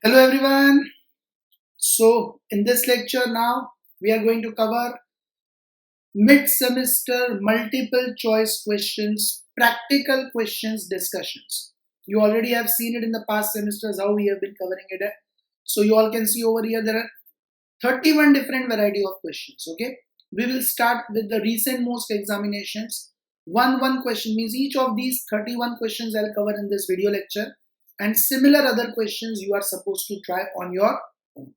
Hello everyone. So in this lecture now we are going to cover mid-semester multiple choice questions, practical questions discussions. You already have seen it in the past semesters how we have been covering it. So you all can see over here there are 31 different variety of questions. Okay, we will start with the recent most examinations. One question means each of these 31 questions I'll cover in this video lecture, and similar other questions you are supposed to try on your own.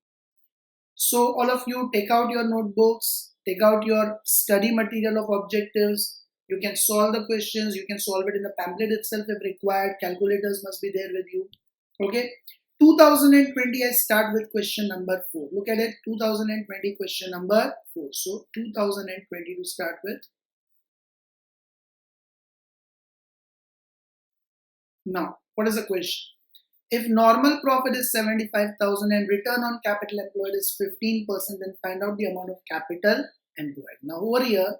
So all of you take out your notebooks, take out your study material of objectives. You can solve the questions. You can solve it in the pamphlet itself if required. Calculators must be there with you. Okay. 2020, I start with question number 4. Look at it. 2020 question number 4. So 2020 to start with. Now, what is the question? If normal profit is 75,000 and return on capital employed is 15%, then find out the amount of capital employed. Now over here,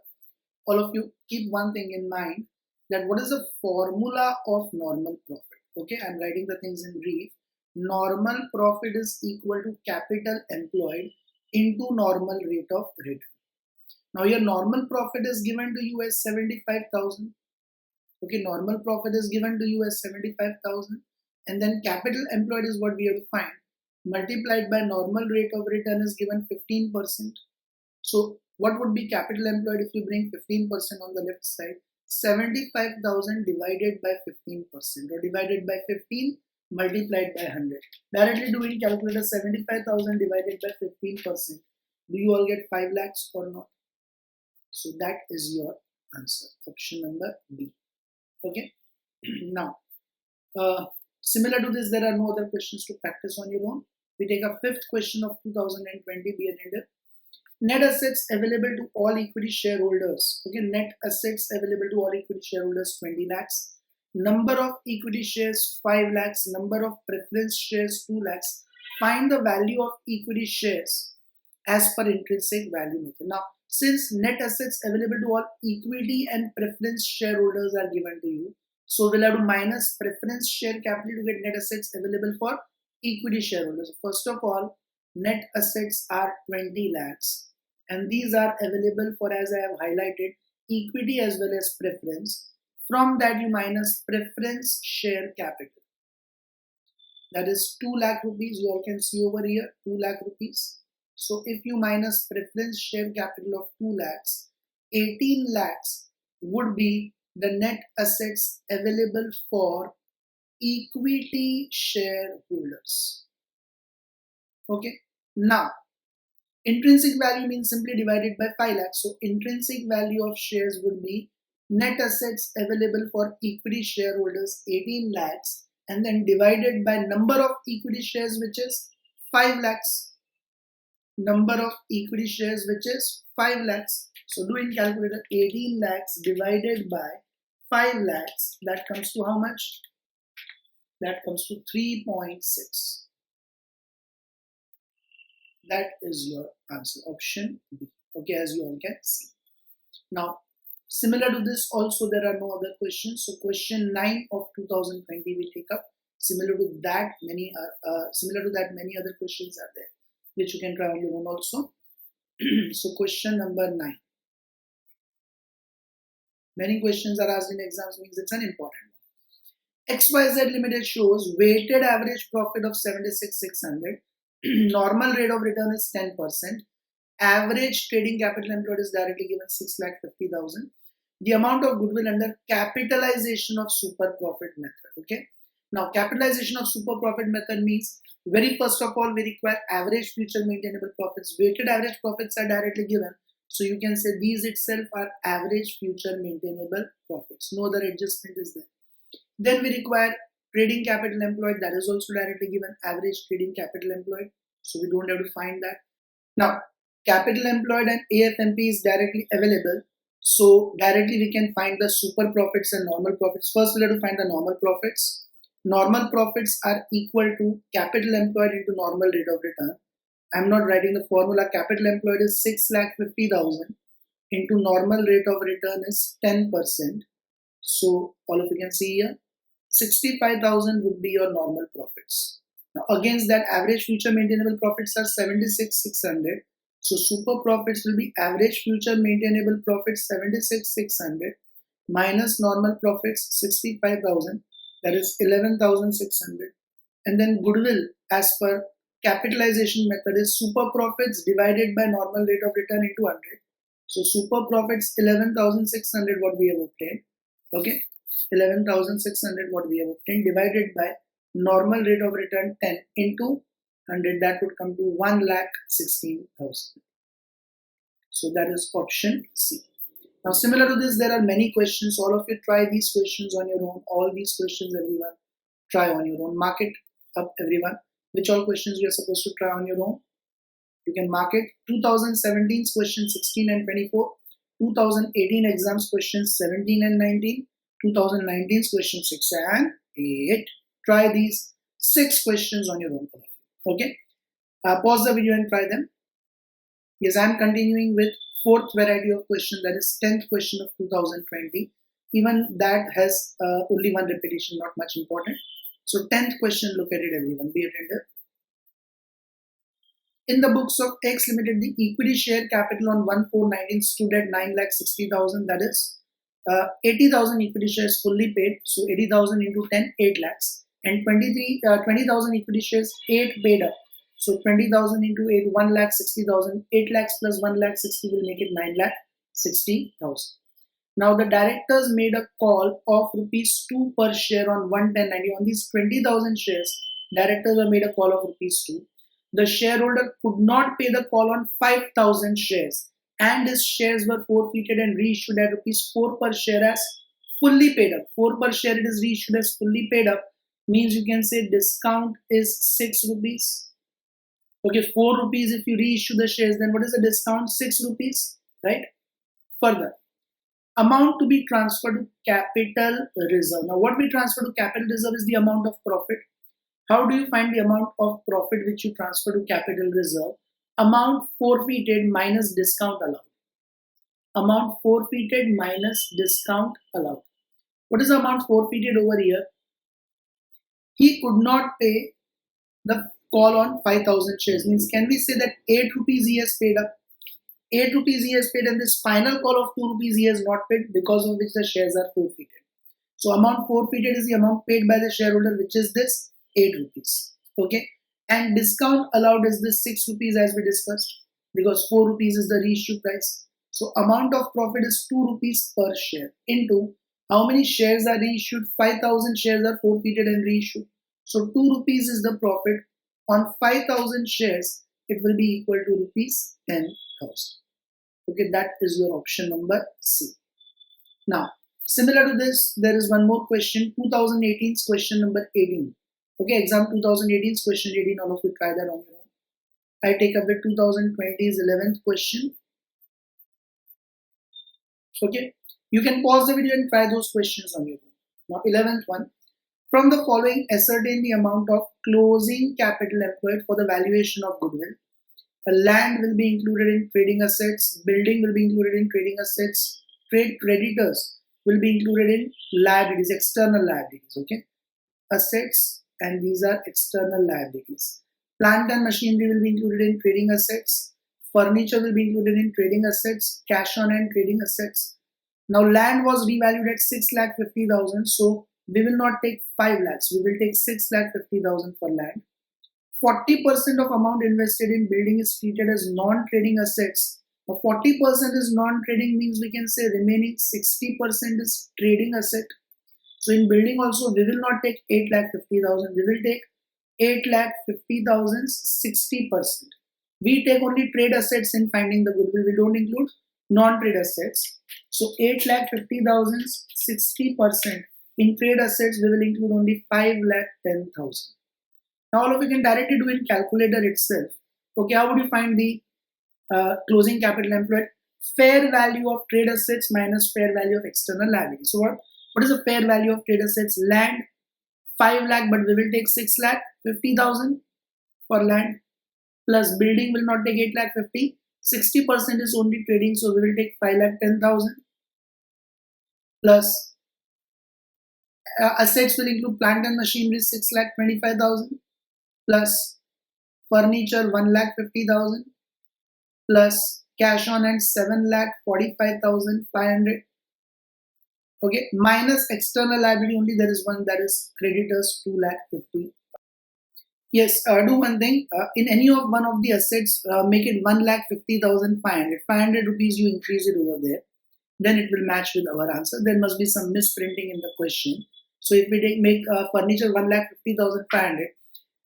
all of you keep one thing in mind, that what is the formula of normal profit? Okay, I'm writing the things in brief. Normal profit is equal to capital employed into normal rate of return. Now your normal profit is given to you as 75,000. Okay, normal profit is given to you as 75,000. And then capital employed is what we have to find, multiplied by normal rate of return is given 15%. So what would be capital employed if you bring 15% on the left side? 75,000 divided by 15% or divided by 15 multiplied by 100. Directly doing calculator, 75,000 divided by 15%. Do you all get 5 lakhs or not? So that is your answer, option number B. Okay. Now, similar to this, there are no other questions to practice on your own. We take a fifth question of 2020, be attended. Net assets available to all equity shareholders. Okay, net assets available to all equity shareholders 20 lakhs. Number of equity shares 5 lakhs. Number of preference shares 2 lakhs. Find the value of equity shares as per intrinsic value method. Now, since net assets available to all equity and preference shareholders are given to you, so we'll have to minus preference share capital to get net assets available for equity shareholders. First of all, net assets are 20 lakhs and these are available for, as I have highlighted, equity as well as preference. From that you minus preference share capital. That is 2 lakh rupees. You all can see over here 2 lakh rupees. So if you minus preference share capital of 2 lakhs, 18 lakhs would be the net assets available for equity shareholders. Okay. Now, intrinsic value means simply divided by 5 lakhs. So intrinsic value of shares would be net assets available for equity shareholders 18 lakhs and then divided by number of equity shares, which is 5 lakhs. Number of equity shares, which is 5 lakhs. So do in calculator, 18 lakhs divided by 5 lakhs, that comes to how much? That comes to 3.6. That is your answer, option B. Okay, as you all can see. Now, similar to this also there are no other questions. So question 9 of 2020 we take up. Similar to that many other questions are there, which you can try on your own also. So question number 9. Many questions are asked in exams, means it's an important one. XYZ Limited shows weighted average profit of 76,600. Normal rate of return is 10%. Average trading capital employed is directly given 6,50,000. The amount of goodwill under capitalization of super profit method. Okay. Now, capitalization of super profit method means, very first of all, we require average future maintainable profits. Weighted average profits are directly given. So you can say these itself are average future maintainable profits. No other adjustment is there. Then we require trading capital employed. That is also directly given, average trading capital employed. So we don't have to find that. Now, capital employed and AFMP is directly available. So directly we can find the super profits and normal profits. First we have to find the normal profits. Normal profits are equal to capital employed into normal rate of return. I'm not writing the formula. Capital employed is 6,50,000 into normal rate of return is 10%. So all of you can see here, 65,000 would be your normal profits. Now against that, average future maintainable profits are 76,600. So super profits will be average future maintainable profits 76,600 minus normal profits 65,000, that is 11,600. And then goodwill as per capitalization method is super profits divided by normal rate of return into 100. So super profits 11,600 what we have obtained. Okay, 11,600 what we have obtained divided by normal rate of return 10 into 100, that would come to 1,16,000. So that is option C. Now similar to this, there are many questions. All of you try these questions on your own. All these questions, everyone, try on your own. Mark it up, everyone. Which all questions you are supposed to try on your own? You can mark it. 2017's questions 16 and 24. 2018 exams questions 17 and 19. 2019's questions 6 and 8. Try these 6 questions on your own. Okay. Pause the video and try them. Yes, I am continuing with 4th variety of question, that is 10th question of 2020. Even that has only one repetition, not much important. So 10th question, look at it, everyone. Be attentive. In the books of X Limited, the equity share capital on 1/4/19 stood at 9,60,000. That is 80,000 equity shares fully paid. So 80,000 into 10, 8 lakhs. And 20,000 equity shares, 8 paid up. So 20,000 into 8, 1,60,000. 8 lakhs plus 1,60,000 will make it 9,60,000. Now the directors made a call of ₹2 per share on 1/10/90. On these 20,000 shares, directors have made a call of ₹2. The shareholder could not pay the call on 5,000 shares, and his shares were forfeited and reissued at ₹4 per share as fully paid up. 4 per share it is reissued as fully paid up, means you can say discount is 6 rupees. Okay, 4 rupees if you reissue the shares, then what is the discount? 6 rupees, right? Further, amount to be transferred to capital reserve. Now what we transfer to capital reserve is the amount of profit. How do you find the amount of profit which you transfer to capital reserve? Amount forfeited minus discount allowed. Amount forfeited minus discount allowed. What is the amount forfeited over here? He could not pay the call on 5,000 shares. Means can we say that 8 rupees he has paid up? 8 rupees he has paid, and this final call of 2 rupees he has not paid, because of which the shares are forfeited. So amount forfeited is the amount paid by the shareholder, which is this 8 rupees. Okay, and discount allowed is this 6 rupees as we discussed, because 4 rupees is the reissue price. So amount of profit is 2 rupees per share into how many shares are reissued? 5,000 shares are forfeited and reissued. So 2 rupees is the profit on 5,000 shares. It will be equal to rupees 10,000. Okay, that is your option number C. Now, similar to this, there is one more question, 2018's question number 18. Okay, exam 2018's question 18, all of you try that on your own. I take up the 2020's 11th question. Okay, you can pause the video and try those questions on your own. Now, 11th one. From the following, ascertain the amount of closing capital employed for the valuation of goodwill. A land will be included in trading assets, building will be included in trading assets, trade creditors will be included in liabilities, external liabilities, okay? Assets, and these are external liabilities. Plant and machinery will be included in trading assets, furniture will be included in trading assets, cash on hand trading assets. Now land was revalued at 6,50,000, so we will not take 5 lakhs, we will take 6,50,000 for land. 40% of amount invested in building is treated as non-trading assets. Now 40% is non-trading, means we can say remaining 60% is trading asset. So in building also we will not take 8,50,000, we will take 8,50,000's 60%. We take only trade assets in finding the goodwill, we don't include non-trade assets. So 8,50,000's 60%. In trade assets we will include only 5,10,000. Now all of you can directly do in calculator itself. Okay, how would you find the closing capital employed? Fair value of trade assets minus fair value of external liabilities. So what is the fair value of trade assets? Land 5 lakh, but we will take 6,50,000 for land, plus building will not take 8,50,000. 60% is only trading, so we will take 5,10,000, plus assets will include plant and machinery 6,25,000, plus furniture 1,50,000 plus cash on hand 7,45,500. Okay, minus external liability only there is one, that is creditors 2,50,000. Yes, do one thing. In any of one of the assets, make it 1,50,500. 500 rupees you increase it over there. Then it will match with our answer. There must be some misprinting in the question. So if we make furniture 1,50,500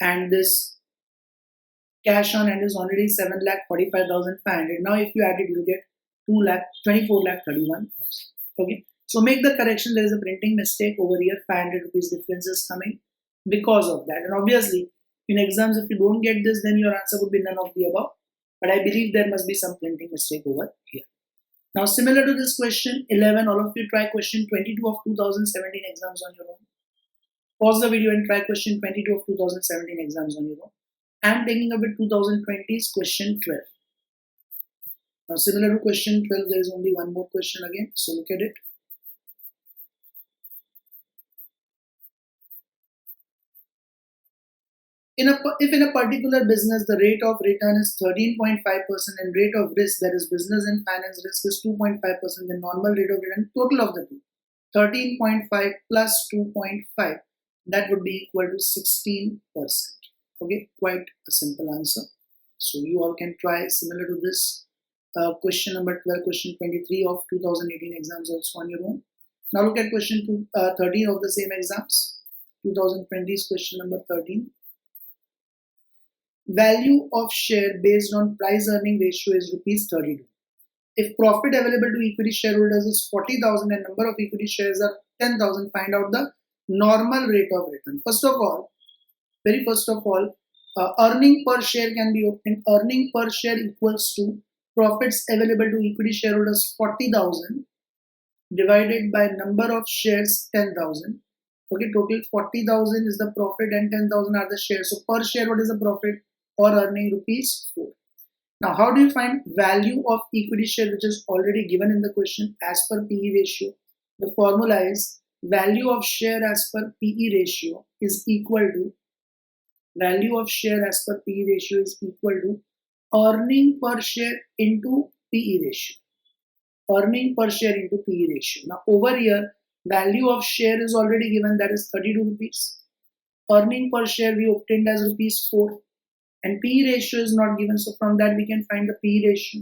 and this cash on hand is already 7,45,500. Now if you add it, you get 24,31,000. Okay. So make the correction. There is a printing mistake over here. 500 rupees difference is coming because of that. And obviously, in exams, if you don't get this, then your answer would be none of the above. But I believe there must be some printing mistake over here. Now, similar to this question 11, all of you try question 22 of 2017 exams on your own. Pause the video and try question 22 of 2017 exams on your own. I am taking up with 2020's question 12. Now, similar to question 12, there is only one more question again. So look at it. If in a particular business the rate of return is 13.5% and rate of risk, that is business and finance risk, is 2.5%, then normal rate of return total of the two, 13.5 plus 2.5, that would be equal to 16%. Okay, quite a simple answer. So you all can try similar to this question number 12, question 23 of 2018 exams also on your own. Now look at question 13 of the same exams, 2020's question number 13. Value of share based on price earning ratio is rupees 32. If profit available to equity shareholders is 40,000 and number of equity shares are 10,000, find out the normal rate of return. First of all, earning per share can be obtained. Earning per share equals to profits available to equity shareholders 40,000 divided by number of shares 10,000. Okay, total 40,000 is the profit and 10,000 are the shares. So per share, what is the profit or earning? Rupees 4. Now, how do you find value of equity share, which is already given in the question as per PE ratio? The formula is value of share as per PE ratio is equal to value of share as per PE ratio is equal to earning per share into PE ratio. Earning per share into PE ratio. Now, over here, value of share is already given, that is 32 rupees. Earning per share we obtained as rupees 4. And PE ratio is not given, so from that we can find the PE ratio.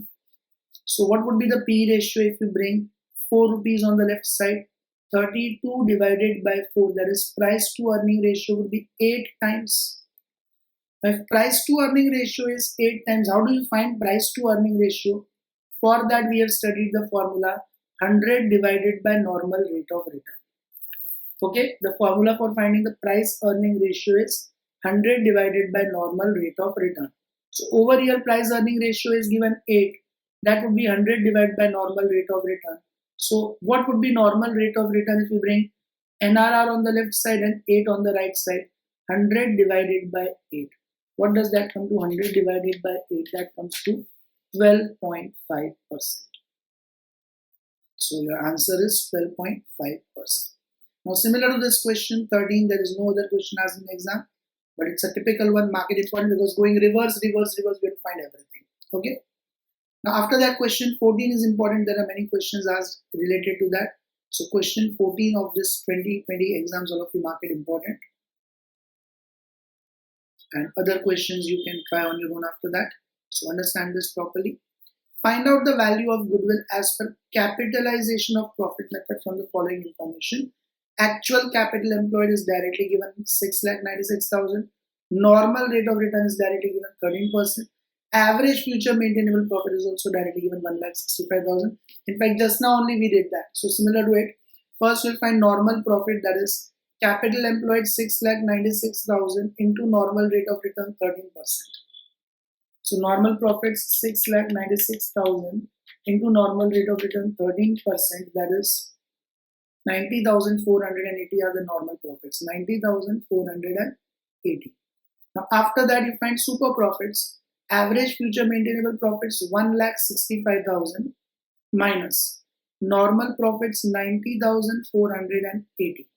So what would be the PE ratio if you bring 4 rupees on the left side? 32 divided by 4, that is price to earning ratio would be 8 times. If price to earning ratio is 8 times, how do you find price to earning ratio? For that we have studied the formula 100 divided by normal rate of return. Okay, the formula for finding the price earning ratio is 100 divided by normal rate of return. So over here price earning ratio is given 8. That would be 100 divided by normal rate of return. So what would be normal rate of return if you bring NRR on the left side and 8 on the right side? 100 divided by 8. What does that come to? 100 divided by 8, that comes to 12.5%. So your answer is 12.5%. Now similar to this question 13, there is no other question as in the exam. But it's a typical one, mark it important, because going reverse, we will find everything. Okay. Now after that, question 14 is important. There are many questions asked related to that. So question 14 of this 2020 exams, all of you mark it important. And other questions you can try on your own after that. So understand this properly. Find out the value of goodwill as per capitalization of profit method from the following information. Actual capital employed is directly given 6,96,000. Normal rate of return is directly given 13%. Average future maintainable profit is also directly given 1,65,000. In fact, just now only we did that. So similar to it, first we'll find normal profit, that is capital employed 6,96,000 into normal rate of return 13%. So normal profits 6,96,000 into normal rate of return 13%, that is 90,480 are the normal profits. 90,480. Now after that you find super profits. Average future maintainable profits 1,65,000 minus normal profits 90,480.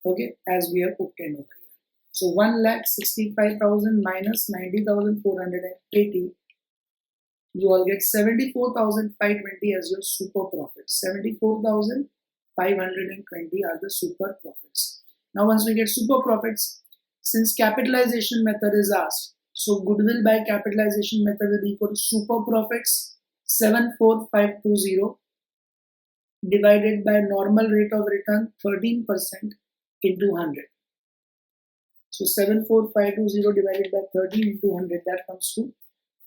Okay, as we have obtained over here. So 1,65,000 minus 90,480. You all get 74,520 as your super profits. 74,520 are the super profits. Now once we get super profits, since capitalization method is asked, so goodwill by capitalization method will be equal to super profits 74,520 divided by normal rate of return 13% into 100. So 74,520 divided by 13 into 100, that comes to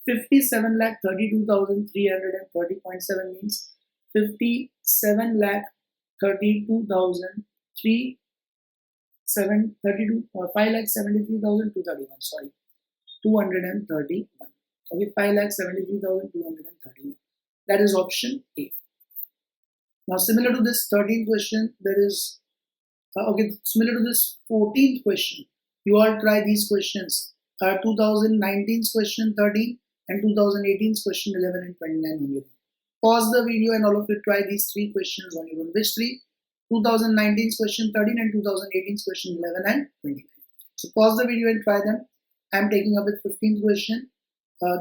57,32,330.7 means 5,73,231, sorry, 231. Okay, 5,73,231. That is option A. Now similar to this 13th question, there is similar to this 14th question. You all try these questions. 2019's question 13 and 2018's question 11 and 29 on your own. Pause the video and all of you try these three questions on your own. Which three? 2019's question 13 and 2018's question 11 and 29. So pause the video and try them. I am taking up with 15th question.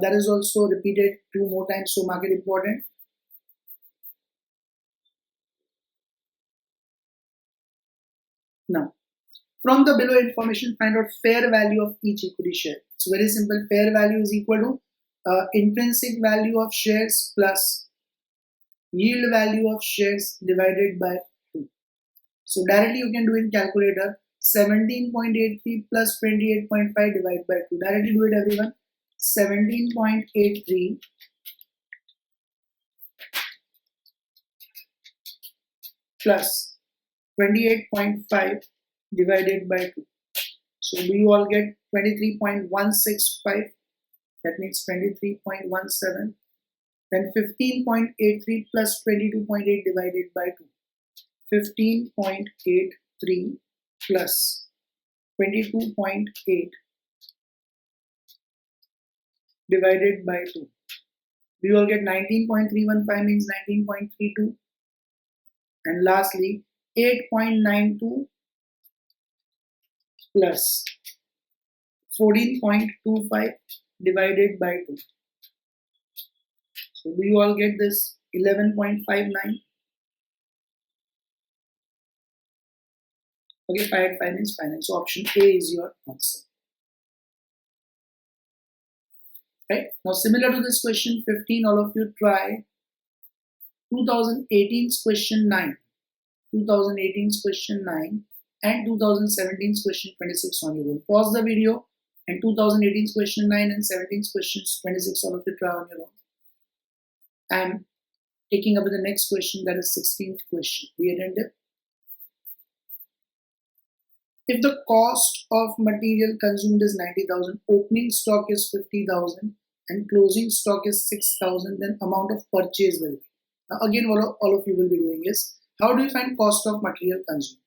That is also repeated 2 more times, so mark it important. Now, from the below information, find out fair value of each equity share. It's very simple. Fair value is equal to intrinsic value of shares plus yield value of shares divided by 2. So directly you can do in calculator 17.83 plus 28.5 divided by 2. Directly do it, everyone. 17.83 plus 28.5 divided by 2. So we all get 23.165. That means 23.17. Then 15.83 plus 22.8 divided by 2. 15.83 plus 22.8 divided by 2. We all get 19.315 means 19.32. And lastly 8.92 plus 14.25 divided by 2. So do you all get this? 11.59. Okay, 5 means finance. So option A is your answer. Right? Now similar to this question 15, all of you try 2018's question 9. 2018's question 9 and 2017's question 26 on your own. Pause the video and 2018's question 9 and 17's question 26 all of you try on your own. I am taking up with the next question, that is 16th question. Be attentive. If the cost of material consumed is 90,000, opening stock is 50,000 and closing stock is 6,000, then amount of purchase will be. Now again what all of you will be doing is, how do you find cost of material consumed?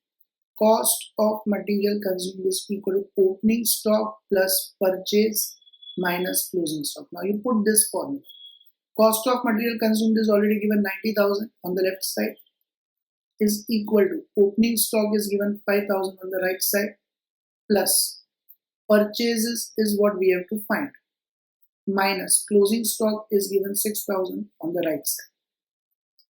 Cost of material consumed is equal to opening stock plus purchase minus closing stock. Now you put this formula. Cost of material consumed is already given 90,000 on the left side is equal to opening stock is given 5,000 on the right side plus purchases is what we have to find minus closing stock is given 6,000 on the right side.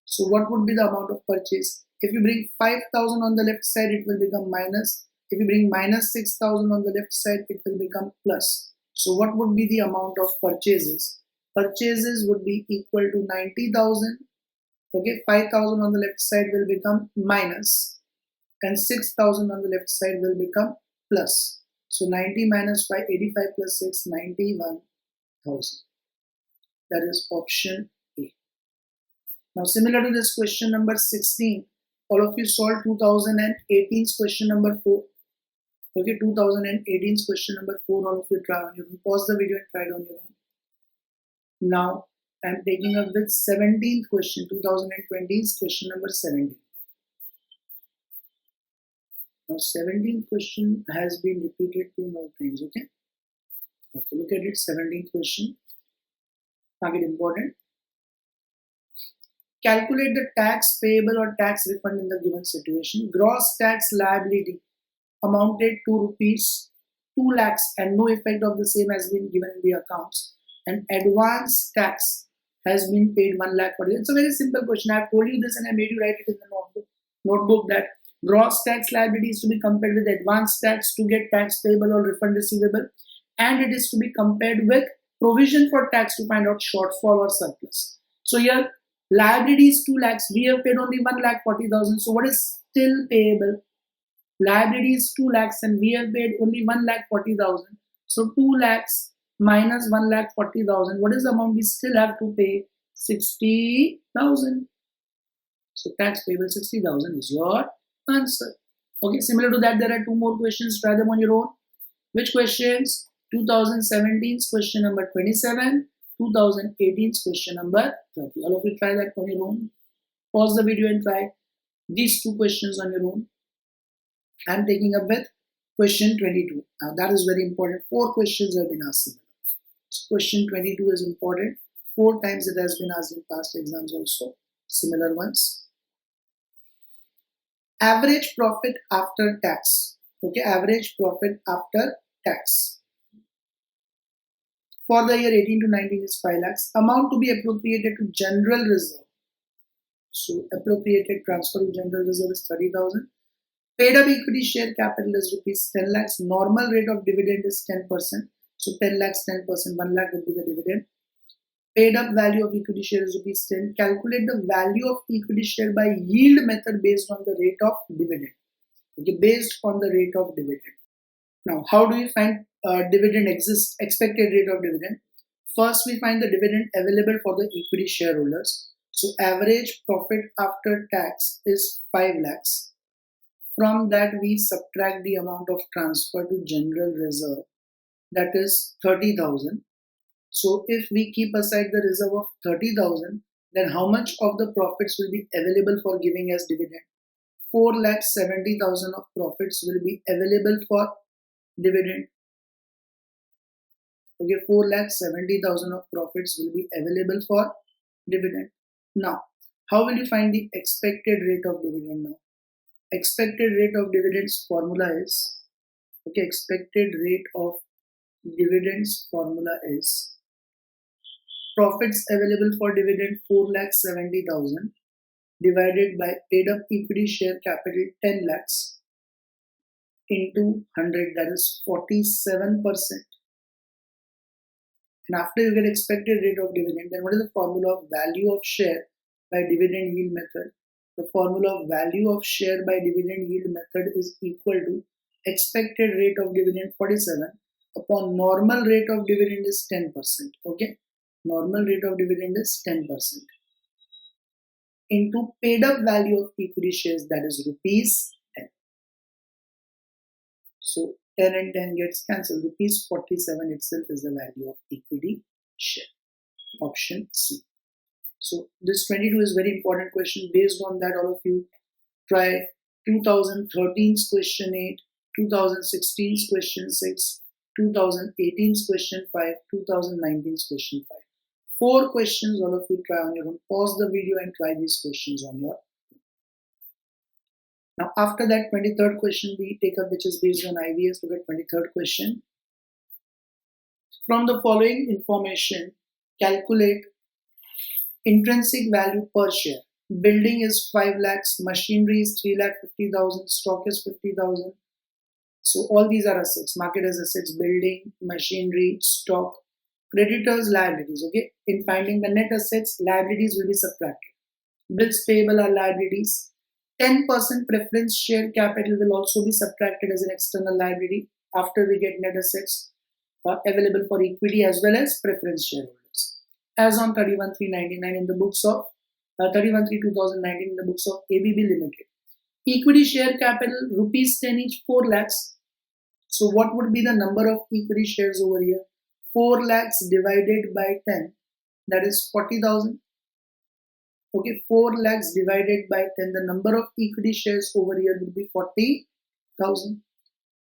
So what would be the amount of purchase? If you bring 5,000 on the left side, it will become minus. If you bring minus 6,000 on the left side, it will become plus. So what would be the amount of purchases? Purchases would be equal to 90,000. Okay, 5,000 on the left side will become minus and 6,000 on the left side will become plus. So 90 minus 5, 85 plus 6, 91,000. That is option A. Now similar to this question number 16, all of you solve 2018's question number 4. Okay, 2018's question number 4, all of you try on your own. Pause the video and try it on your own. Now I am taking up with 17th question, 2020's question number 17. Now 17th question has been repeated 2 more times, okay? Okay, look at it, 17th question. Target important. Calculate the tax payable or tax refund in the given situation. Gross tax liability amounted to rupees 2 lakhs and no effect of the same has been given in the accounts, and advance tax has been paid 1 lakh for it. It's a very simple question. I have told you this and I made you write it in the notebook that gross tax liability is to be compared with advance tax to get tax payable or refund receivable, and it is to be compared with provision for tax to find out shortfall or surplus. So here liability is 2 lakhs, we have paid only 1,40,000. So what is still payable? Liability is 2 lakhs and we have paid only 1,40,000. So 2 lakhs minus 1,40,000. What is the amount we still have to pay? 60,000. So tax payable 60,000 is your answer. Okay, similar to that, there are 2 more questions. Try them on your own. Which questions? 2017's question number 27, 2018's question number 30. All of you try that on your own. Pause the video and try these 2 questions on your own. I am taking up with question 22. Now that is very important. 4 questions have been asked. So question 22 is important. 4 times it has been asked in past exams also. Similar ones. Average profit after tax. Okay, average profit after tax. For the year 18 to 19 is 5 lakhs. Amount to be appropriated to general reserve. So appropriated transfer to general reserve is 30,000. Paid up equity share capital is rupees 10 lakhs. Normal rate of dividend is 10%. So 10 lakhs, 10%, 1 lakh would be the dividend. Paid up value of equity share is rupees 10. Calculate the value of equity share by yield method based on the rate of dividend. Okay, based on the rate of dividend. Now, how do we find dividend expected rate of dividend? First, we find the dividend available for the equity shareholders. So average profit after tax is 5 lakhs. From that, we subtract the amount of transfer to general reserve, that is 30,000. So if we keep aside the reserve of 30,000, then how much of the profits will be available for giving as dividend? 4,70,000 of profits will be available for dividend. Okay, 4,70,000 of profits will be available for dividend. Now, how will you find the expected rate of dividend now? Expected rate of dividends formula is, okay, expected rate of dividends formula is profits available for dividend 4,70,000 divided by paid up equity share capital 10 lakhs into 100, that is 47%. And after you get expected rate of dividend, then what is the formula of value of share by dividend yield method? The formula of value of share by dividend yield method is equal to expected rate of dividend 47 upon normal rate of dividend is 10%. Okay, normal rate of dividend is 10% into paid up value of equity shares, that is rupees 10. So 10 and 10 gets cancelled. Rupees 47 itself is the value of equity share. Option C. So this 22 is very important question. Based on that, all of you try 2013's question 8, 2016's question 6, 2018's question 5, 2019's question 5. 4 questions all of you try on your own. Pause the video and try these questions on your own. Now after that 23rd question we take up, which is based on IVS. Look at 23rd question. From the following information, calculate intrinsic value per share. Building is 5 lakhs, machinery is 3,50,000, stock is 50,000. So all these are assets, market as assets, building, machinery, stock. Creditors, liabilities. Okay, in finding the net assets, liabilities will be subtracted. Bills payable are liabilities. 10% preference share capital will also be subtracted as an external liability after we get net assets available for equity as well as preference shareholders. As on 31/3/99 in the books of 31/3/2019 in the books of ABB Limited. Equity share capital rupees 10 each, 4 lakhs. So what would be the number of equity shares over here? 4 lakhs divided by 10, that is 40,000. Okay, 4 lakhs divided by 10, the number of equity shares over here would be 40,000.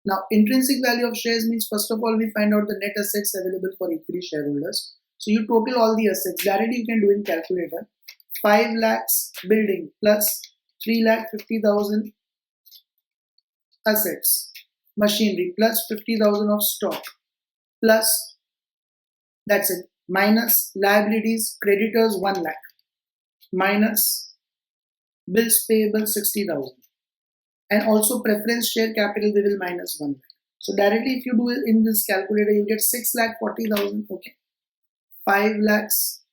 Now, intrinsic value of shares means, first of all, we find out the net assets available for equity shareholders. So you total all the assets. Directly you can do in calculator. 5 lakhs building plus 3,50,000 assets machinery plus 50,000 of stock plus, that's it, minus liabilities, creditors 1 lakh minus bills payable 60,000, and also preference share capital we will minus 1 lakh. So directly if you do it in this calculator, you get 6,40,000. Okay, 5 lakhs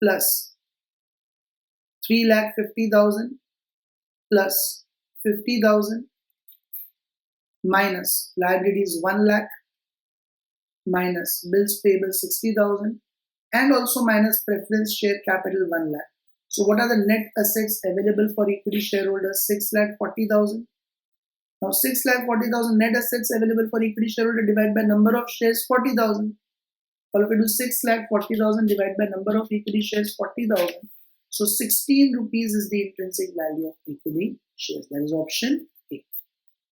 plus 3,50,000 plus 50,000 minus liabilities 1 lakh minus bills payable 60,000 and also minus preference share capital 1 lakh. So what are the net assets available for equity shareholders? 6,40,000. Now 6,40,000 net assets available for equity shareholder divided by number of shares 40,000. Well, if we do 6,40,000 divided by number of equity shares 40,000, so 16 rupees is the intrinsic value of equity shares. That is option A.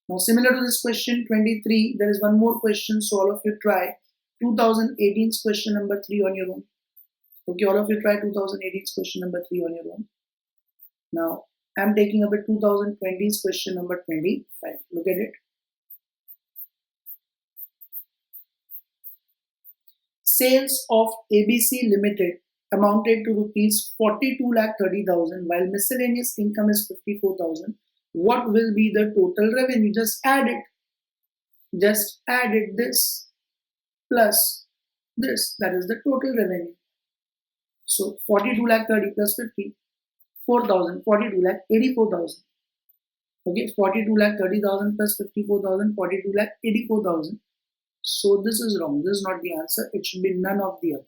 Now similar to this question 23, there is one more question. So all of you try 2018's question number 3 on your own. Okay, all of you try 2018's question number 3 on your own. Now I'm taking up a 2020's question number 25. Look at it. Sales of ABC Limited amounted to rupees 42,30,000 while miscellaneous income is 54,000. What will be the total revenue? Just add it. Just added this plus this. That is the total revenue. So 42,30,000 plus 50. 4,000, 42,84,000. Okay, 42,30,000 plus 54,000, 42,84,000. So this is wrong. This is not the answer. It should be none of the above.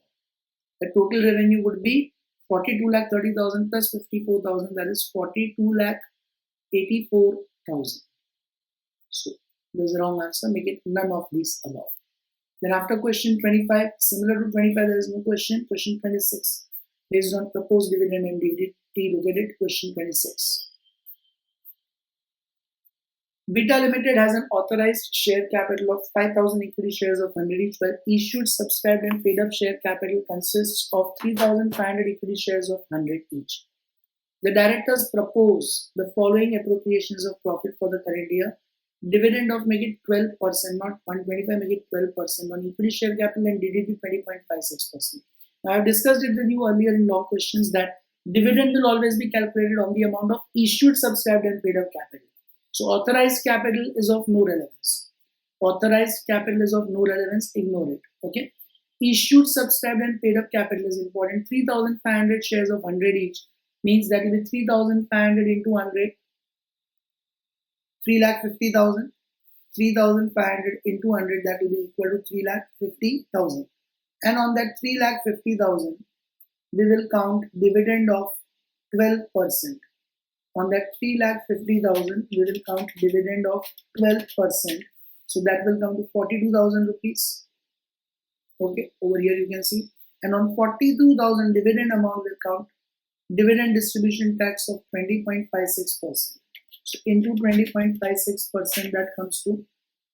The total revenue would be 42,30,000 plus 54,000. That is 42,84,000. So this is the wrong answer. Make it none of these above. Then after question 25, similar to 25, there is no question. Question 26, based on proposed dividend and dividend. Look at it. Question 26. Beta Limited has an authorized share capital of 5,000 equity shares of 100 each, while issued, subscribed and paid up share capital consists of 3,500 equity shares of 100 each. The directors propose the following appropriations of profit for the current year. Dividend of make it 12%, not 125, make it 12% on equity share capital and DDT 20.56%. Now I have discussed it with you earlier in long questions that dividend will always be calculated on the amount of issued, subscribed and paid up capital. So authorized capital is of no relevance. Authorized capital is of no relevance. Ignore it. Okay. Issued, subscribed and paid up capital is important. 3,500 shares of 100 each means that will be 3,500 into 100. 3,50,000. 3,500 into 100, that will be equal to 3,50,000. And on that 3,50,000, we will count dividend of 12%. On that 3,50,000, we will count dividend of 12%. So that will come to 42,000 rupees. Okay, over here you can see. And on 42,000 dividend amount will count dividend distribution tax of 20.56%. So into 20.56%, that comes to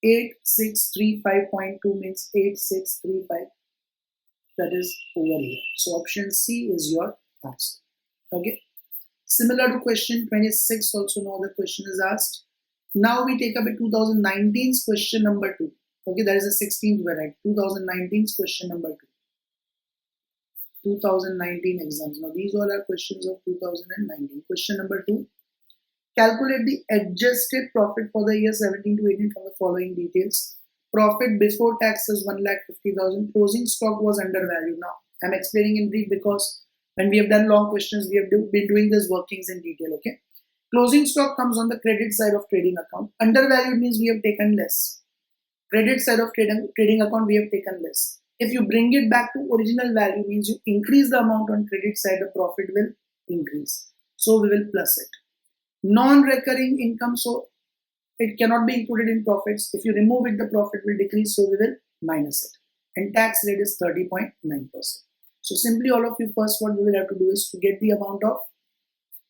8635.2 means 8635. That is over here. So option C is your answer. Okay. Similar to question 26, also no other question is asked. Now we take up a 2019's question number 2. Okay, that is the 16th variety. 2019's question number 2. 2019 exams. Now these all are questions of 2019. Question number 2. Calculate the adjusted profit for the year 17 to 18 from the following details. Profit before tax is 1,50,000. Closing stock was undervalued. Now I'm explaining in brief because when we have done long questions, we have been doing these workings in detail. Okay. Closing stock comes on the credit side of trading account. Undervalued means we have taken less. Credit side of trading account, we have taken less. If you bring it back to original value, means you increase the amount on credit side, the profit will increase. So we will plus it. Non-recurring income, so it cannot be included in profits. If you remove it, the profit will decrease, so we will minus it. And tax rate is 30.9%. So simply all of you, first what we will have to do is to get the amount of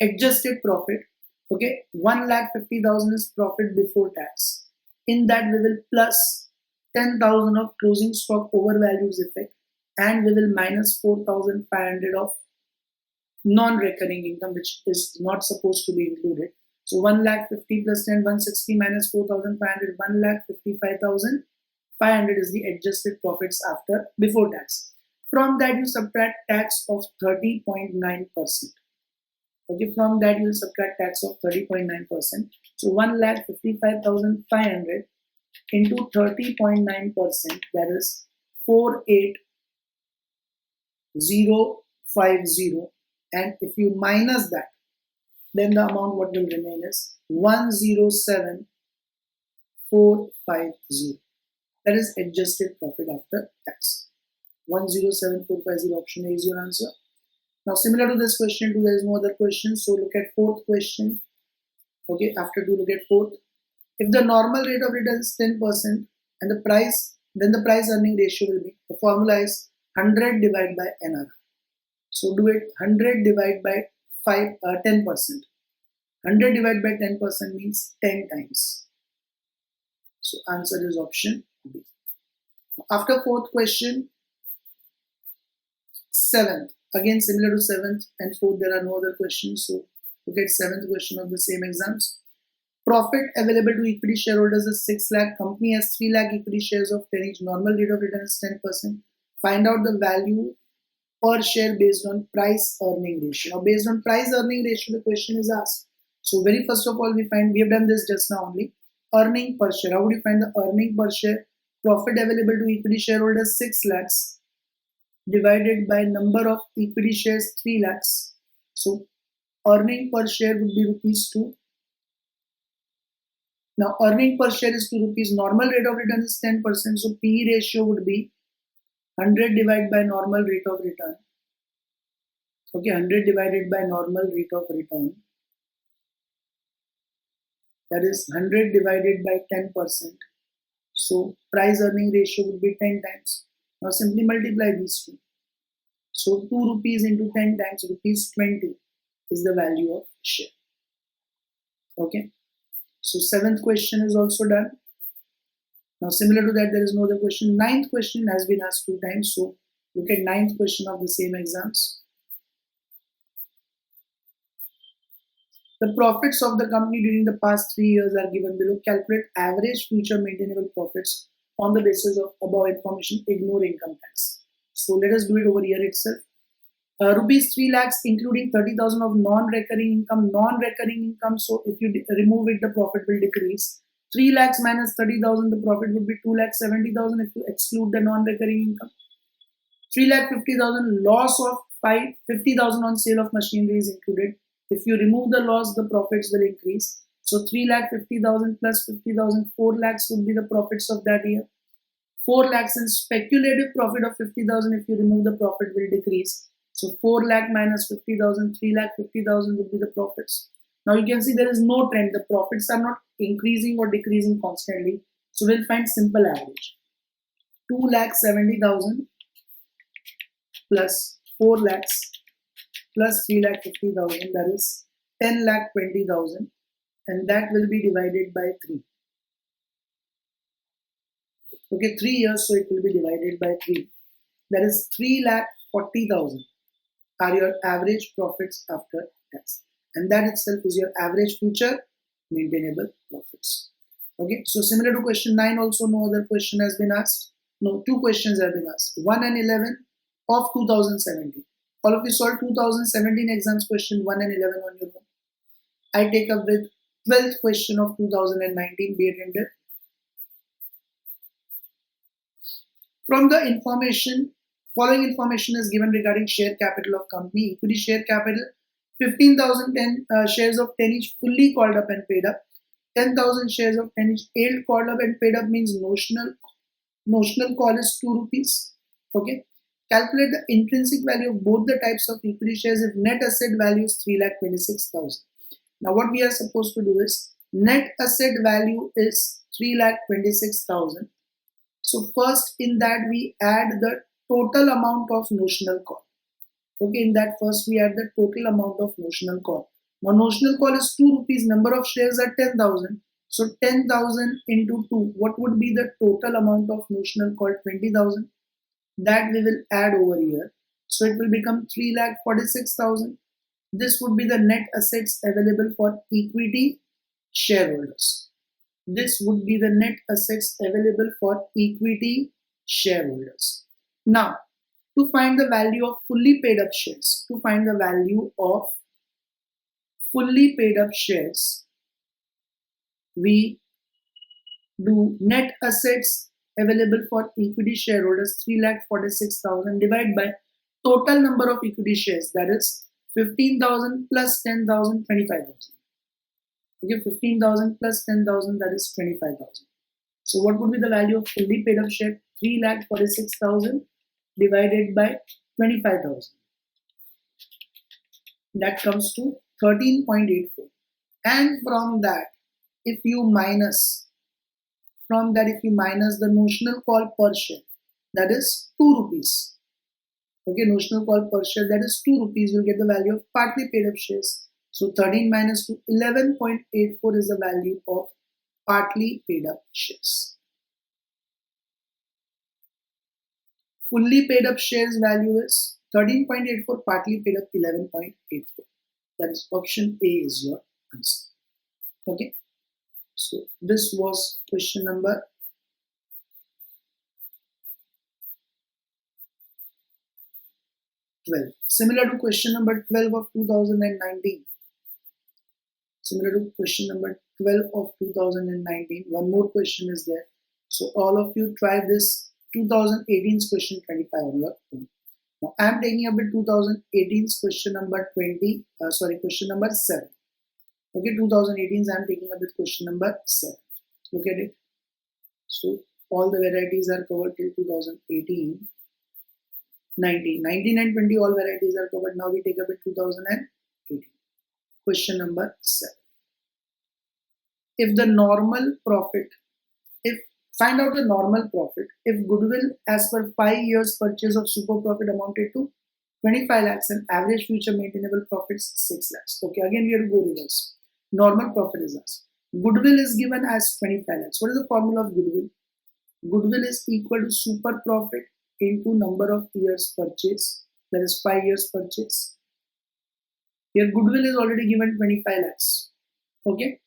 adjusted profit. Okay, 1,50,000 is profit before tax. In that we will plus 10,000 of closing stock overvalues effect, and we will minus 4,500 of non-recurring income, which is not supposed to be included. So 1,50,000 plus 10, 160 minus 4,500, 1,55,500 is the adjusted profits after before tax. From that you subtract tax of 30.9%. Okay, from that you will subtract tax of 30.9%. So 1,55,500 into 30.9%, that is 48050, and if you minus that, then the amount what will remain is 107,450. That is adjusted profit after tax. 107,450, option A is your answer. Now similar to this question 2, there is no other question, so look at fourth question. Okay, after 2 look at fourth. If the normal rate of return is 10% and the price, then the price earning ratio will be, the formula is 100 divided by NR. So do it 100 divided by 10%. 100 divided by 10% means 10 times. So answer is option B. After fourth question, seventh. Again similar to seventh and fourth, there are no other questions. So look at seventh question of the same exams. Profit available to equity shareholders is 6 lakh. Company has 3 lakh equity shares of 10 each. Normal rate of return is 10%. Find out the value per share based on price earning ratio. Now based on price earning ratio, the question is asked. So very first of all, we have done this just now only. Earning per share. How would you find the earning per share? Profit available to equity shareholders 6 lakhs divided by number of equity shares 3 lakhs. So earning per share would be rupees 2. Now earning per share is 2 rupees. Normal rate of return is 10%. So PE ratio would be 100 divided by normal rate of return. Okay, 100 divided by normal rate of return. That is 100 divided by 10%. So price earning ratio would be 10 times. Now simply multiply these two. So 2 rupees into 10 times rupees 20 is the value of share. Okay. So seventh question is also done. Now similar to that, there is no other question. Ninth question has been asked 2 times. So look at ninth question of the same exams. The profits of the company during the past 3 years are given below. Calculate average future maintainable profits on the basis of above information. Ignore income tax. So let us do it over here itself. Rupees 3 lakhs including 30,000 of non-recurring income. Non-recurring income, so if you remove it, the profit will decrease. 3 lakhs minus 30,000, the profit would be 2,70,000 if you exclude the non-recurring income. 3,50,000 loss of 50,000 on sale of machinery is included. If you remove the loss, the profits will increase. So 3,50,000 plus 50,000, 4 lakhs would be the profits of that year. 4 lakhs in speculative profit of 50,000, if you remove the profit will decrease. So 4 lakh minus 50,000, 3,50,000 would be the profits. Now you can see there is no trend. The profits are not increasing or decreasing constantly. So we'll find simple average. 2,70,000 plus 4 lakhs plus 3,50,000, that is 10,20,000, and that will be divided by 3. Okay, 3 years, so it will be divided by 3. That is 3,40,000 are your average profits after tax, and that itself is your average future maintainable profits. Okay, so similar to question 9, also no other question has been asked. No, 2 questions have been asked. 1 and 11 of 2017. All of you solved 2017 exams question 1 and 11 on your own. I take up with 12th question of 2019, be attended. From the information, following information is given regarding share capital of company. Equity share capital, 15,010 shares of 10 each fully called up and paid up. 10,000 shares of 10 each yield called up and paid up means notional call is 2 rupees. Okay. Calculate the intrinsic value of both the types of equity shares if net asset value is 3,26,000. Now what we are supposed to do is, net asset value is 3,26,000. So first in that we add the total amount of notional call. Okay, in that first we add the total amount of notional call. Now notional call is 2 rupees, number of shares are 10,000. So 10,000 into 2, what would be the total amount of notional call? 20,000. That we will add over here. So it will become 3,46,000. This would be the net assets available for equity shareholders. This would be the net assets available for equity shareholders. Now, to find the value of fully paid up shares, we do net assets available for equity shareholders 3,46,000 divided by total number of equity shares, that is 15,000 plus 10,000, 25,000. Okay, 15,000 plus 10,000, that is 25,000. So what would be the value of fully paid up share? 3,46,000 divided by 25,000. That comes to 13.84. And from that, if you minus the notional call per share, that is 2 rupees. Okay, notional call per share, that is 2 rupees. You'll get the value of partly paid up shares. So 13 minus 2, 11.84 is the value of partly paid up shares. Fully paid up shares value is 13.84, partly paid up 11.84. That is option A is your answer. Okay. So this was question number 12. Similar to question number 12 of 2019. One more question is there. So all of you try this 2018's question 25 on your own. Now I am taking up with 2018's question number 7. Okay, 2018's I am taking up with question number 7. Look at it. So all the varieties are covered till 2018. 19 and 20 all varieties are covered. Now we take up with 2018. Question number 7. Find out the normal profit if goodwill as per 5 years purchase of super profit amounted to 25 lakhs and average future maintainable profits 6 lakhs. Okay, again we have to go reverse. Normal profit is asked. Goodwill is given as 25 lakhs. What is the formula of goodwill? Goodwill is equal to super profit into number of years purchase, that is 5 years purchase. Here goodwill is already given 25 lakhs. Okay,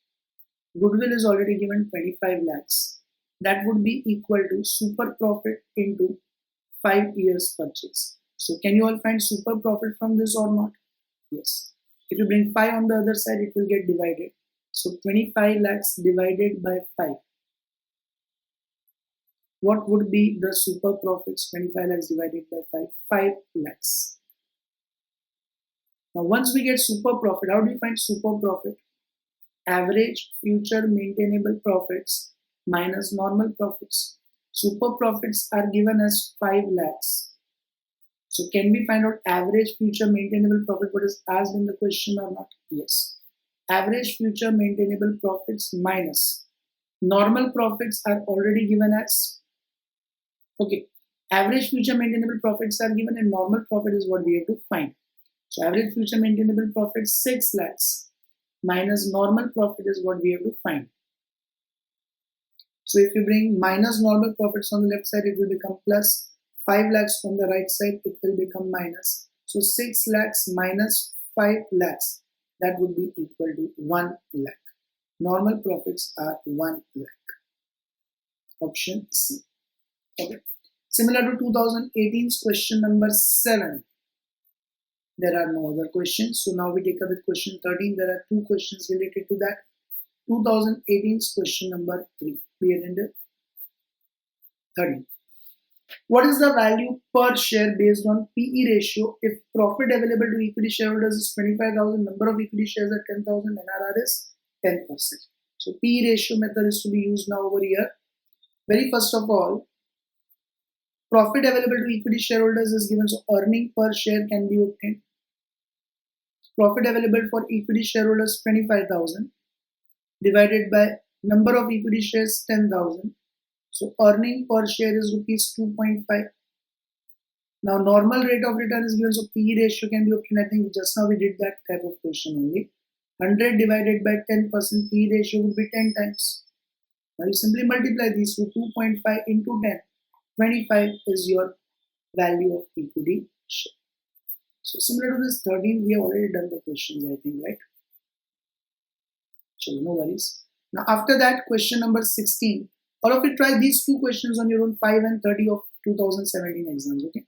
goodwill is already given 25 lakhs. That would be equal to super profit into 5 years purchase. So can you all find super profit from this or not? Yes. If you bring 5 on the other side, it will get divided. So 25 lakhs divided by 5. What would be the super profits? 25 lakhs divided by 5. 5 lakhs. Now once we get super profit, how do you find super profit? Average future maintainable profits minus normal profits. Super profits are given as 5 lakhs. So can we find out average future maintainable profit, what is asked in the question or not? Yes. Average future maintainable profits minus normal profits are already given as, okay, average future maintainable profits are given and normal profit is what we have to find. So average future maintainable profit 6 lakhs minus normal profit is what we have to find. So if you bring minus normal profits on the left side, it will become plus. 5 lakhs from the right side, it will become minus. So 6 lakhs minus 5 lakhs, that would be equal to 1 lakh. Normal profits are 1 lakh. Option C. Okay. Similar to 2018's question number 7. There are no other questions. So now we take up with question 13. There are 2 questions related to that. 2018's question number 3. Clear and 13. What is the value per share based on PE ratio if profit available to equity shareholders is 25,000, number of equity shares are 10,000, NRR is 10%. So PE ratio method is to be used now over here. Very first of all, profit available to equity shareholders is given, so earning per share can be obtained. Profit available for equity shareholders 25,000 divided by number of equity shares 10,000. So earning per share is rupees 2.5. Now normal rate of return is given, so PE ratio can be obtained. I think just now we did that type of question only. 100 divided by 10%, PE ratio would be 10 times. Now you simply multiply these to 2.5 into 10. 25 is your value of equity share. So similar to this 13, we have already done the questions, I think, right? So no worries. Now after that, question number 16. All of you try these two questions on your own, 5 and 30 of 2017 exams, okay?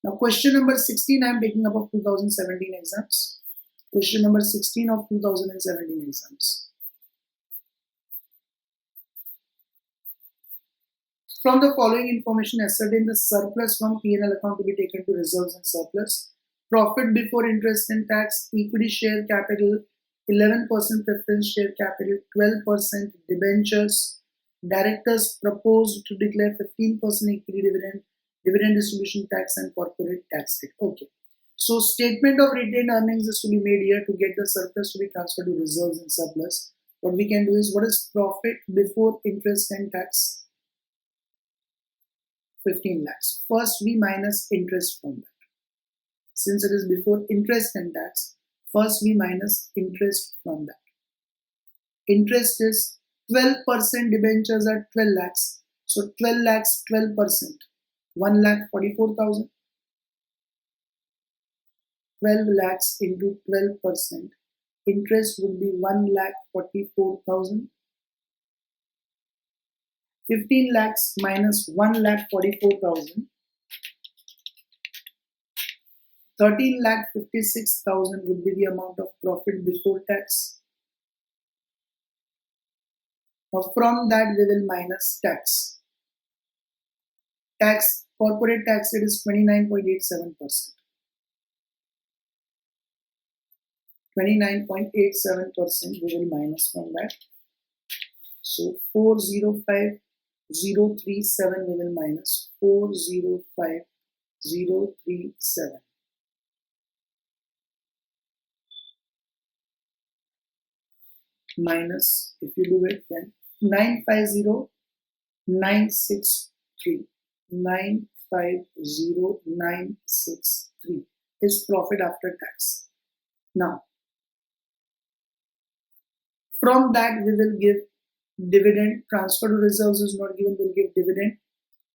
Now question number 16, I am taking up of 2017 exams. Question number 16 of 2017 exams. From the following information, ascertain the surplus from P&L account to be taken to reserves and surplus. Profit before interest and tax, equity share capital, 11% preference share capital, 12% debentures. Directors proposed to declare 15% equity dividend, dividend distribution tax and corporate tax rate. Okay. So statement of retained earnings is to be made here to get the surplus to be transferred to reserves and surplus. What we can do is, what is profit before interest and tax? 15 lakhs. First we minus interest from that. Since it is before interest and tax, first we minus interest from that. Interest is 12%, debentures are 12 lakhs. So 12 lakhs, 12%. 1,44,000. 12 lakhs into 12%. Interest would be 1,44,000. 15 lakhs minus 1,44,000. 13,56,000 would be the amount of profit before tax. Now from that we will minus tax. Tax, corporate tax rate is 29.87%. 29.87% we will minus from that. So 405,037 we will minus 405,037. Minus, if you do it, then 950,963. 950,963 is profit after tax. Now, from that we will give dividend. Transfer to reserves is not given, we'll give dividend.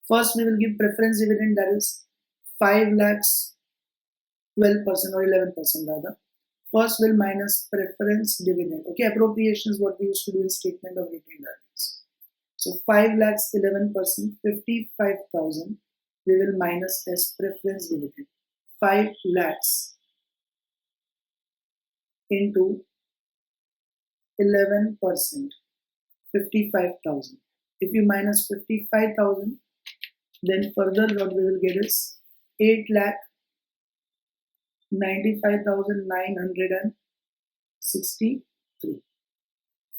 First we will give preference dividend, that is 5 lakhs, 12% or 11% rather. First we'll minus preference dividend. Okay, appropriation is what we used to do in statement of retained earnings. So 5 lakhs, 11%, 55,000 we will minus as preference dividend. 5 lakhs into 11%, 55,000. If you minus 55,000, then further what we will get is 8,95,963.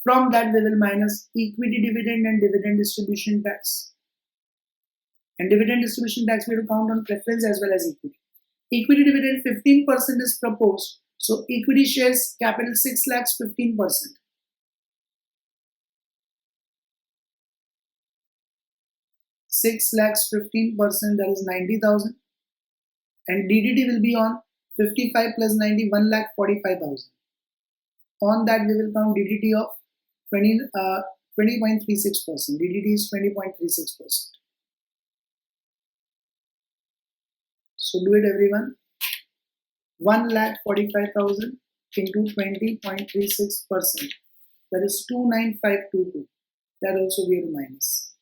From that we will minus equity dividend and dividend distribution tax. And dividend distribution tax we have to count on preference as well as equity. Equity dividend 15% is proposed. So equity shares capital 6 lakhs, 15%. 6 lakhs, 15%, that is 90,000. And DDT will be on 55 plus 90, 1,45,000. On that we will count DDT of 20.36%. DDT is 20.36%. So do it everyone. 1,45,000 into 20.36%. That is 29522. That also we have to minus.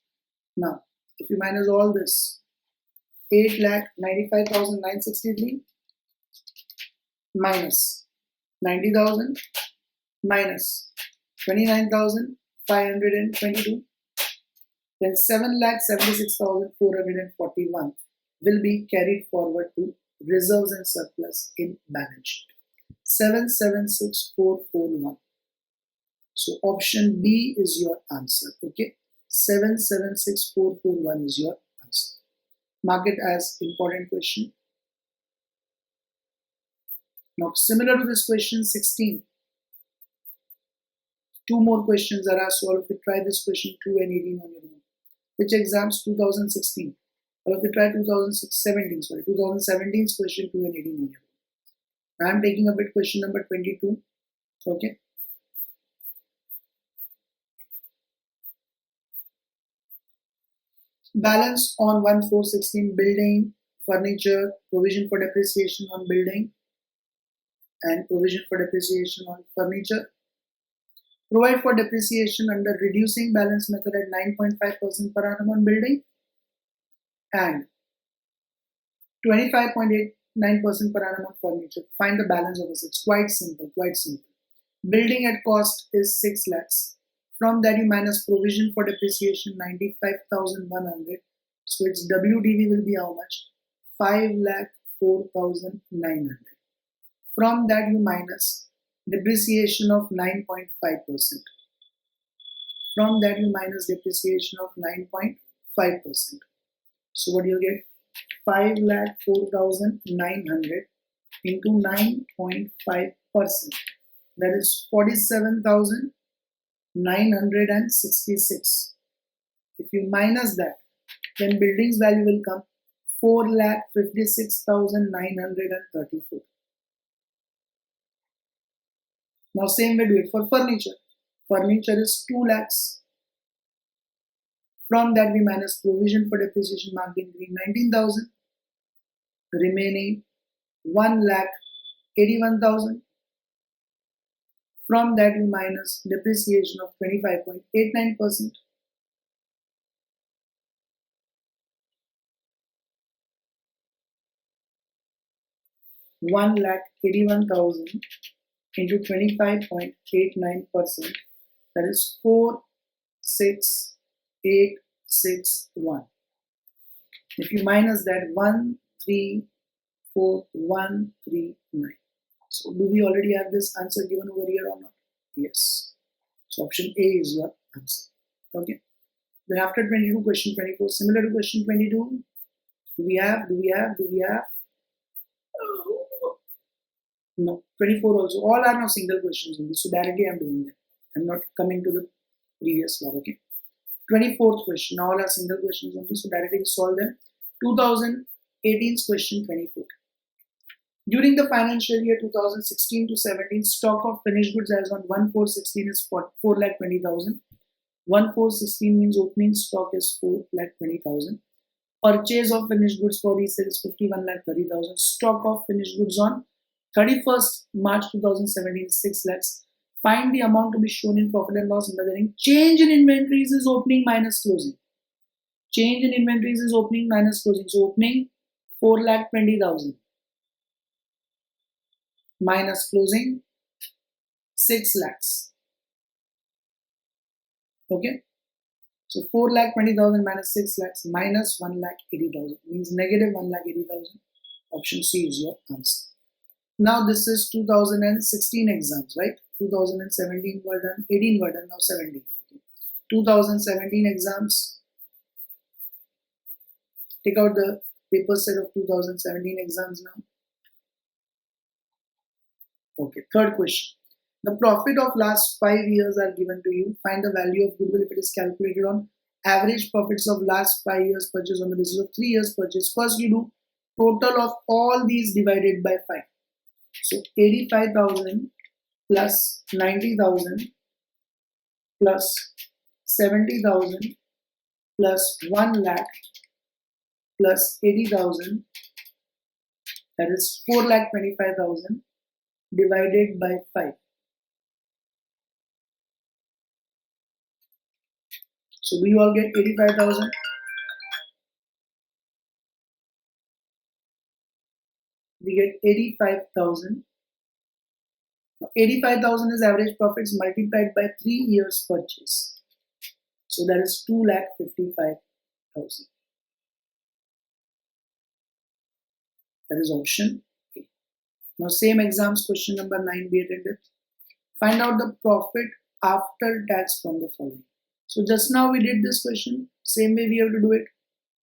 Now, if you minus all this, 8,95,963 minus 90,000 minus 29,522, then 7,76,441 will be carried forward to reserves and surplus in balance sheet. 776,441. So option B is your answer. Okay, 776,441 is your answer. Mark it as important question. Now similar to this question 16, two more questions are asked. So all of you try this question 2 and 18 on your own. Which exams? 2016. All of you try 2017's question 2 and 18 on your own. I am taking up with question number 22. Okay. Balance on 1,416 building, furniture, provision for depreciation on building, and provision for depreciation on furniture. Provide for depreciation under reducing balance method at 9.5% per annum on building and 25.89% per annum on furniture. Find the balance of assets. Quite simple, quite simple. Building at cost is 6 lakhs. From that you minus provision for depreciation 95,100. So its WDV will be how much? 5,04,900. From that you minus depreciation of 9.5%. From that you minus depreciation of 9.5%. So what do you get? 5,04,900 into 9.5%. That is 47,966. If you minus that, then building's value will come 4,56,934. Now same way do it for furniture. Furniture is 2 lakhs. From that we minus provision for depreciation marked in green 19,000. Remaining 1,81,000. From that you minus depreciation of 25.89%. $1,81,000 into 25.89%, that is 46861. If you minus that, 134,139. So do we already have this answer given over here or not? Yes. So option A is your answer. Okay. Then after 22, question 24, similar to question 22. Do we have? No, 24 also. All are now single questions only. So directly I am doing that. I am not coming to the previous one. Okay. 24th question. All are single questions only. So directly solve them. 2018's question 24. During the financial year 2016 to 17, stock of finished goods as on 1/4/16 is 4,20,000. 1/4/16 means opening stock is 4,20,000. Purchase of finished goods for resale is 51,30,000. Stock of finished goods on 31st March 2017 is 6 lakhs. Find the amount to be shown in profit and loss under the heading change in inventories is opening minus closing. Change in inventories is opening minus closing. So opening 4,20,000 minus closing 6 lakhs. Okay. So 4,20,000 minus 6 lakhs minus 1,80,000 means negative 1,80,000. Option C is your answer. Now this is 2016 exams, right? 2017 were done, 18 were done, now 17. 2017 exams. Take out the paper set of 2017 exams now. Okay, third question. The profit of last 5 years are given to you. Find the value of goodwill if it is calculated on average profits of last 5 years purchase on the basis of 3 years purchase. First you do total of all these divided by 5. So 85,000 plus 90,000 plus 70,000 plus 1 lakh plus 80,000, that is 4,25,000 divided by 5. So we all get 85,000. We get 85,000. 85,000 is average profits multiplied by 3 years purchase. So that is 2,55,000. That is option A. Now same exams question number 9 be attended. Find out the profit after tax from the following. So just now we did this question. Same way we have to do it.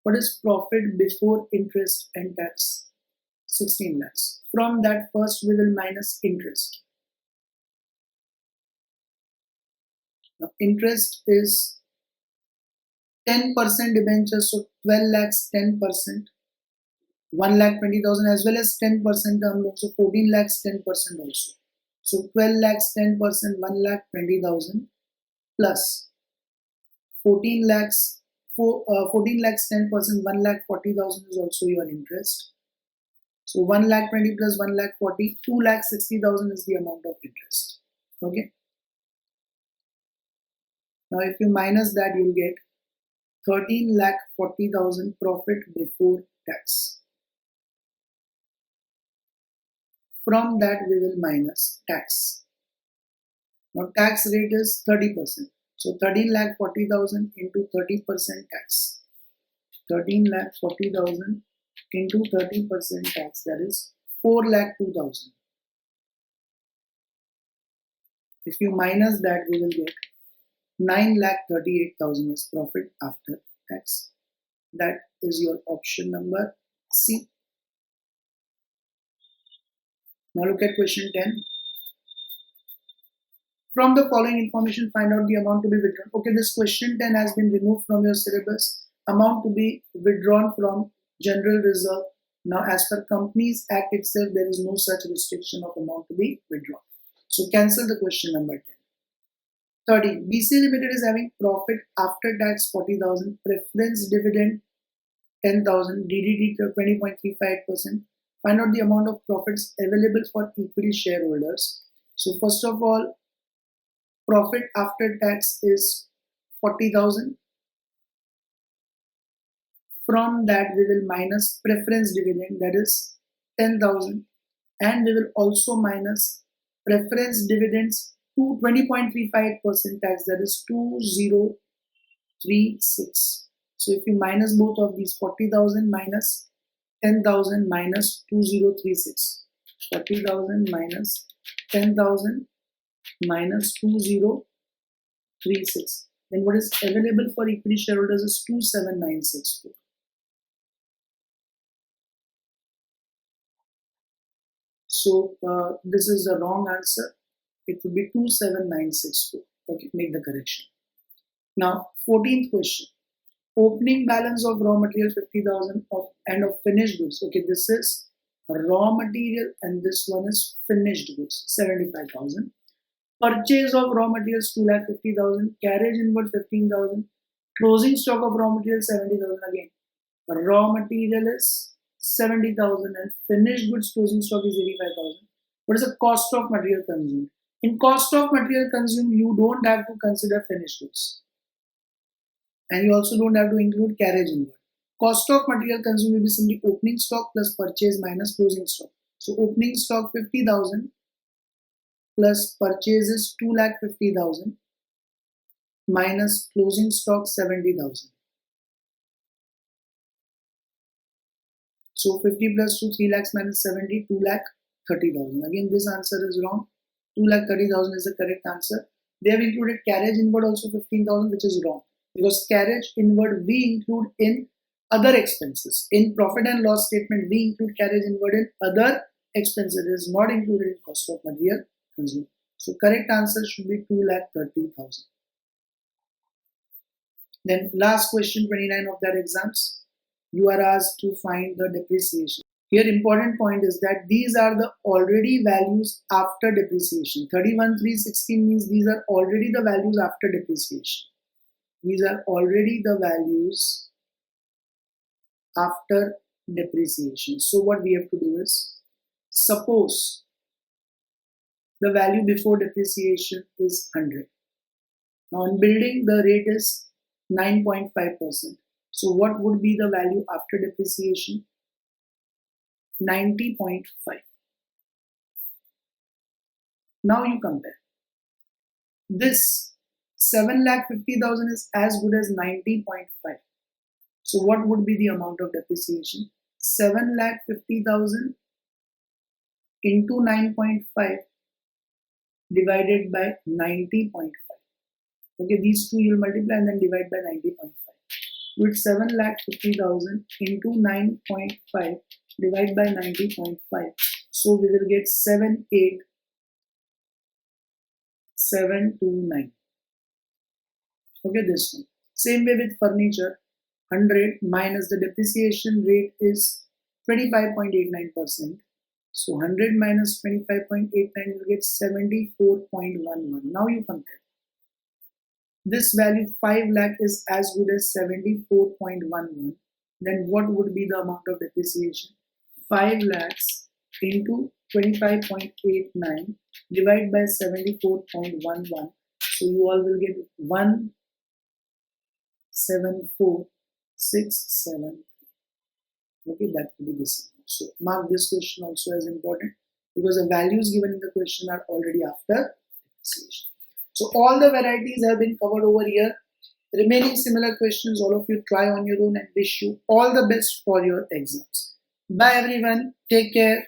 What is profit before interest and tax? 16 lakhs. From that first we will minus interest. Now interest is 10% debentures, so 12 lakhs 10%, 1,20,000 as well as 10% term loan, so 14 lakhs 10% also. So 12 lakhs 10%, 1,20,000 plus 14 lakhs 10%, 1,40,000 is also your interest. So 1 lakh 20 plus 1 lakh 40, 2 lakh 60,000 is the amount of interest. Okay. Now if you minus that, you'll get 13 lakh 40,000 profit before tax. From that we will minus tax. Now tax rate is 30%. So 13 lakh 40,000 into 30% tax. 13 lakh 40,000 into 30% tax, that is 4 lakh 2,000. If you minus that, we will get 9 lakh 38,000 as profit after tax. That is your option number C. Now look at question 10. From the following information, find out the amount to be withdrawn. Okay, this question 10 has been removed from your syllabus. Amount to be withdrawn from general reserve. Now, as per Companies Act itself, there is no such restriction of amount to be withdrawn. So cancel the question number 10. 13. BC Limited is having profit after tax 40,000, preference dividend 10,000, DDT 20.35%. Find out the amount of profits available for equity shareholders. So first of all, profit after tax is 40,000. From that we will minus preference dividend, that is 10,000, and we will also minus preference dividends to 20.35% tax, that is 2036. So if you minus both of these, 40,000 minus 10,000 minus 2036, 40,000 minus 10,000 minus 2036, then what is available for equity shareholders is 27964. So this is the wrong answer. It would be 27964. Okay, make the correction. Now 14th question. Opening balance of raw material 50,000 and of finished goods. Okay, this is raw material and this one is finished goods 75,000. Purchase of raw materials 2,50,000. Carriage inward 15,000. Closing stock of raw material 70,000 again. Raw material is 70,000 and finished goods closing stock is 85,000. What is the cost of material consumed? In cost of material consumed, you don't have to consider finished goods. And you also don't have to include carriage inward. Cost of material consumed will be simply opening stock plus purchase minus closing stock. So opening stock 50,000 plus purchase is 2,50,000 minus closing stock 70,000. So 50 plus 2, 3 lakhs minus 70, 2,30,000. Again, this answer is wrong. 2,30,000 is the correct answer. They have included carriage inward also 15,000, which is wrong. Because carriage inward we include in other expenses. In profit and loss statement, we include carriage inward in other expenses. It is not included in cost of material consumed. So correct answer should be 2,30,000. Then last question 29 of that exams. You are asked to find the depreciation. Here important point is that these are the already values after depreciation. 31,316 means these are already the values after depreciation. These are already the values after depreciation. So what we have to do is, suppose the value before depreciation is 100. Now on building the rate is 9.5%. So what would be the value after depreciation? 90.5. Now you compare. This 7,50,000 is as good as 90.5. So what would be the amount of depreciation? 7,50,000 into 9.5 divided by 90.5. Okay, these two you will multiply and then divide by 90.5. With 7,50,000 into 9.5 divided by 90.5. So we will get 78,729. Okay, this one. Same way with furniture, 100 minus the depreciation rate is 25.89%. So 100 minus 25.89 will get 74.11. Now you compare. This value 5 lakh is as good as 74.11. Then what would be the amount of depreciation? 5 lakhs into 25.89 divided by 74.11. So you all will get 174,673. Okay, that will be this. So mark this question also as important because the values given in the question are already after depreciation. So all the varieties have been covered over here. Remaining similar questions, all of you try on your own, and wish you all the best for your exams. Bye everyone. Take care.